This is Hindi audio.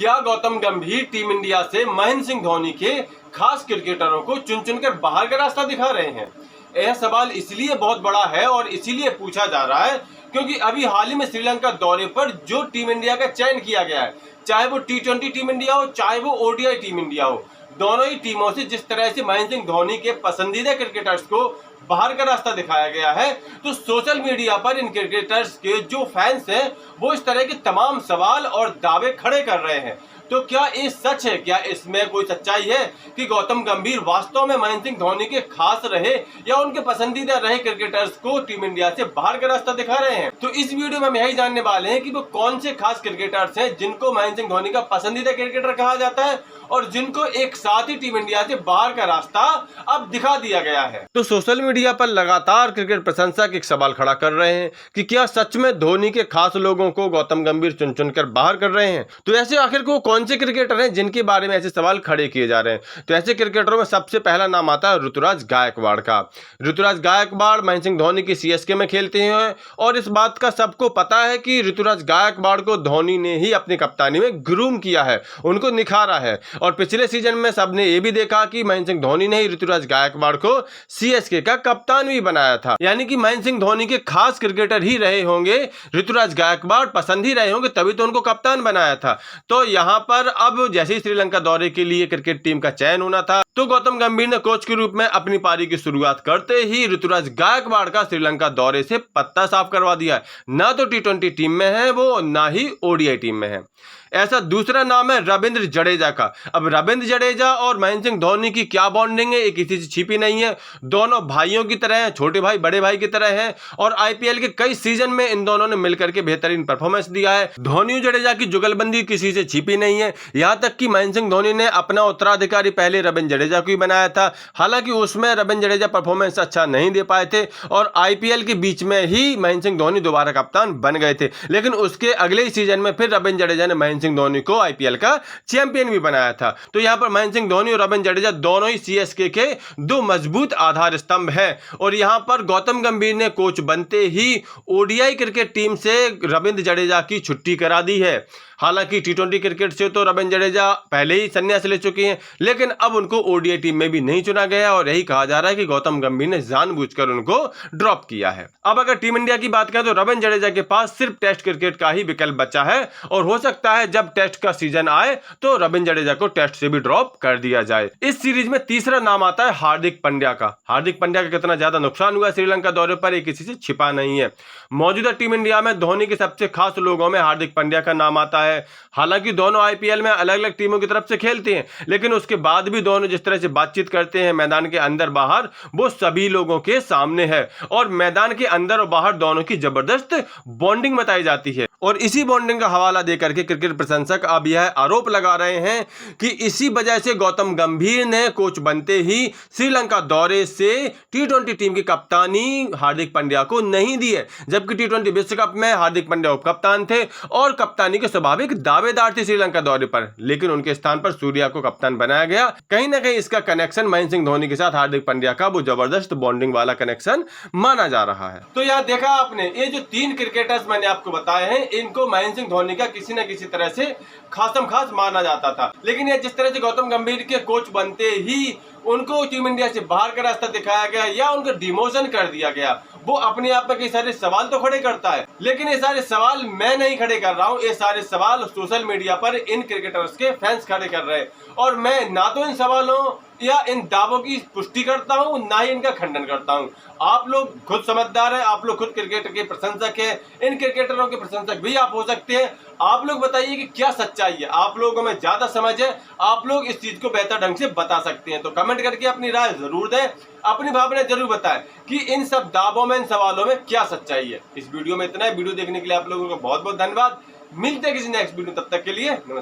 क्या गौतम गंभीर टीम इंडिया से महेंद्र सिंह धोनी के खास क्रिकेटरों को चुन चुनकर बाहर का रास्ता दिखा रहे हैं? यह सवाल इसलिए बहुत बड़ा है और इसीलिए पूछा जा रहा है क्योंकि अभी हाल ही में श्रीलंका दौरे पर जो टीम इंडिया का चयन किया गया है, चाहे वो T20 टीम इंडिया हो, चाहे वो ODI टीम इंडिया हो, दोनों ही टीमों से जिस तरह से महेंद्र सिंह धोनी के पसंदीदा क्रिकेटर्स को बाहर का रास्ता दिखाया गया है, तो सोशल मीडिया पर इन क्रिकेटर्स के जो फैंस हैं वो इस तरह के तमाम सवाल और दावे खड़े कर रहे हैं। तो क्या ये सच है? क्या इसमें कोई सच्चाई है कि गौतम गंभीर वास्तव में महेंद्र सिंह धोनी के खास रहे या उनके पसंदीदा रहे क्रिकेटर्स को टीम इंडिया से बाहर का रास्ता दिखा रहे हैं? तो इस वीडियो में हम यही जानने वाले हैं कि वो कौन से खास क्रिकेटर्स हैं जिनको महेंद्र सिंह धोनी का पसंदीदा क्रिकेटर कहा जाता है और जिनको एक साथ ही टीम इंडिया से बाहर का रास्ता अब दिखा दिया गया है। तो सोशल मीडिया पर लगातार क्रिकेट प्रशंसक एक सवाल खड़ा कर रहे हैं कि क्या सच में धोनी के खास लोगों को गौतम गंभीर चुन चुनकर बाहर कर रहे हैं? तो ऐसे आखिर को कौन से क्रिकेटर हैं जिनके बारे में ऐसे सवाल खड़े किए जा रहे हैं? तो ऐसे क्रिकेटरों में सबसे पहला नाम आता है ऋतुराज गायकवाड़ का। ऋतुराज गायकवाड़ महेंद्र सिंह धोनी की CSK में खेलते हैं और इस बात का सबको पता है कि ऋतुराज गायकवाड़ को धोनी ने ही अपनी कप्तानी में ग्रूम किया है, उनको निखारा है। और पिछले सीजन में सबने ये भी देखा कि महेंद्र सिंह धोनी ने ही ऋतुराज गायकवाड़ को CSK का कप्तान भी बनाया था। यानी कि महेंद्र सिंह धोनी के खास क्रिकेटर ही रहे होंगे ऋतुराज गायकवाड़, पसंद ही रहे होंगे, तभी तो उनको कप्तान बनाया था। तो यहाँ पर अब जैसे ही श्रीलंका दौरे के लिए क्रिकेट टीम का चयन होना था तो गौतम गंभीर ने कोच के रूप में अपनी पारी की शुरुआत करते ही ऋतुराज गायकवाड़ का श्रीलंका दौरे से पत्ता साफ करवा दिया है। ना तो T20 टीम में है वो, ना ही ODI टीम में है। ऐसा दूसरा नाम है रविंद्र जडेजा का। अब रविंद्र जडेजा और महेंद्र सिंह धोनी की क्या बॉन्डिंग है, ये किसी से छिपी नहीं है। दोनों भाइयों की तरह हैं, छोटे भाई बड़े भाई की तरह हैं और IPL के कई सीजन में इन दोनों ने मिलकर के बेहतरीन परफॉर्मेंस दिया है। धोनी जडेजा की जुगलबंदी किसी से छिपी नहीं है। यहाँ तक कि महेंद्र सिंह धोनी ने अपना उत्तराधिकारी पहले रविंद्र जडेजा को ही बनाया था, हालांकि उसमें रविंद्र जडेजा परफॉर्मेंस अच्छा नहीं दे पाए थे और IPL के बीच में ही महेंद्र सिंह धोनी दोबारा कप्तान बन गए थे। लेकिन उसके अगले ही सीजन में फिर रविंद्र जडेजा ने महेंद्र सिंह धोनी को IPL का चैंपियन भी बनाया था। तो यहाँ पर महेंद्र सिंह धोनी और रविंद्र जडेजा दोनों ही CSK के दो मजबूत आधार स्तंभ हैं। और यहाँ पर गौतम गंभीर ने कोच बनते ही ODI क्रिकेट टीम से रविंद्र जडेजा की छुट्टी करा दी है। हालांकि T20 क्रिकेट से तो रविंद्र जडेजा पहले ही संन्यास ले चुके हैं, लेकिन अब उनको ODI टीम में भी नहीं चुना गया और यही कहा जा रहा है कि गौतम गंभीर ने जानबूझकर उनको ड्रॉप किया है। अब अगर टीम इंडिया की बात करें तो रविंद्र जडेजा के पास सिर्फ टेस्ट क्रिकेट का ही विकल्प बचा है और हो सकता है जब टेस्ट का सीजन आए तो रविंद्र जडेजा को टेस्ट से भी ड्रॉप कर दिया जाए। इस सीरीज में तीसरा नाम आता है हार्दिक पांड्या का। हार्दिक पांड्या का कितना ज्यादा नुकसान हुआ श्रीलंका दौरे पर, ये किसी से छिपा नहीं है। मौजूदा टीम इंडिया में धोनी के सबसे खास लोगों में हार्दिक पांड्या का नाम आता है। हालांकि दोनों IPL में अलग अलग टीमों की तरफ से खेलते हैं, लेकिन उसके बाद भी दोनों जिस तरह से बातचीत करते हैं मैदान के अंदर बाहर, वो सभी लोगों के सामने है और मैदान के अंदर और बाहर दोनों की जबरदस्त बॉन्डिंग बताई जाती है। और इसी बॉन्डिंग का हवाला देकर के क्रिकेट प्रशंसक अब यह आरोप लगा रहे हैं कि इसी वजह से गौतम गंभीर ने कोच बनते ही श्रीलंका दौरे से T20 टीम की कप्तानी हार्दिक पांड्या को नहीं दी है, जबकि T20 विश्व कप में हार्दिक पांड्या उप कप्तान थे और कप्तानी के स्वाभाविक दावेदार थे श्रीलंका दौरे पर, लेकिन उनके स्थान पर सूर्या को कप्तान बनाया गया। कहीं ना कहीं इसका कनेक्शन महेंद्र सिंह धोनी के साथ हार्दिक पांड्या का वो जबरदस्त बॉन्डिंग वाला कनेक्शन माना जा रहा है। तो यहाँ देखा आपने, ये जो तीन क्रिकेटर्स मैंने आपको बताए हैं, इनको महेंद्र सिंह धोनी का किसी न किसी तरह से खासम खास माना जाता था। लेकिन ये जिस तरह से गौतम गंभीर के कोच बनते ही उनको टीम इंडिया से बाहर का रास्ता दिखाया गया या उनको डिमोशन कर दिया गया, वो अपने आप में कई सारे सवाल तो खड़े करता है। लेकिन ये सारे सवाल मैं नहीं खड़े कर रहा हूँ, ये सारे सवाल सोशल मीडिया पर इन क्रिकेटर्स के फैंस खड़े कर रहे हैं और मैं ना तो इन सवालों या इन दावों की पुष्टि करता हूं, ना ही इनका खंडन करता हूं। आप लोग खुद समझदार हैं, आप लोग खुद क्रिकेट के प्रशंसक हैं, इन क्रिकेटरों के प्रशंसक भी आप हो सकते हैं। आप लोग बताइए कि क्या सच्चाई है, आप लोगों में ज्यादा समझ है, आप लोग इस चीज को बेहतर ढंग से बता सकते हैं। तो कमेंट करके अपनी राय जरूर दें, अपनी भावना जरूर बताएं कि इन सब दावों में, इन सवालों में क्या सच्चाई है। इस वीडियो में इतना है। वीडियो देखने के लिए आप लोगों को बहुत बहुत धन्यवाद। मिलते हैं किसी नेक्स्ट वीडियो, तब तक के लिए नमस्कार।